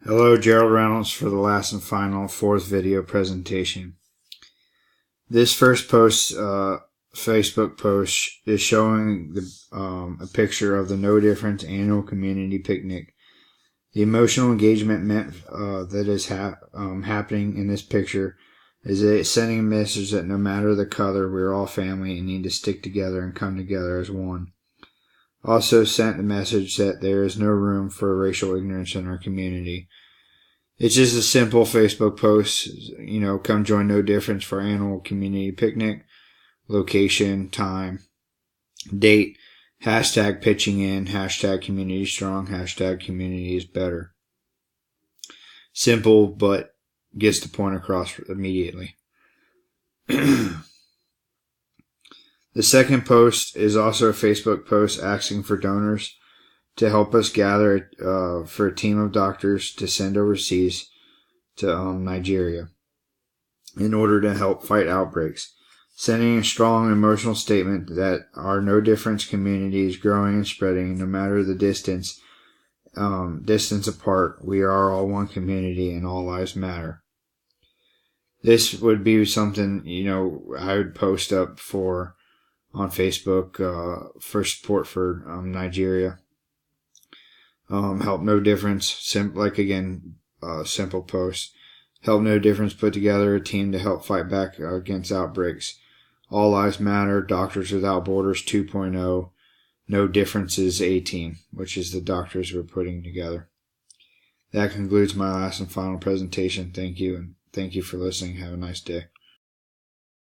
Hello, Gerald Reynolds for the last and final fourth video presentation. This first post, Facebook post, is showing a picture of the No Difference annual community picnic. The emotional engagement meant that is happening in this picture is it's sending a message that no matter the color, we're all family and need to stick together and come together as one. Also sent the message that there is no room for racial ignorance in our community. It's just a simple Facebook post, come join No Difference for annual community picnic, location, time, date, hashtag pitching in, hashtag community strong, hashtag community is better. Simple, but gets the point across immediately. The second post is also a Facebook post asking for donors to help us gather for a team of doctors to send overseas to Nigeria in order to help fight outbreaks. Sending a strong emotional statement that our No Difference community is growing and spreading no matter the distance apart. We are all one community and all lives matter. This would be something, I would post up on Facebook for support for Nigeria. Help No Difference, simple post. Help No Difference put together a team to help fight back against outbreaks. All Lives Matter, Doctors Without Borders 2.0, No Differences A-Team, which is the doctors we're putting together. That concludes my last and final presentation. Thank you, and thank you for listening. Have a nice day.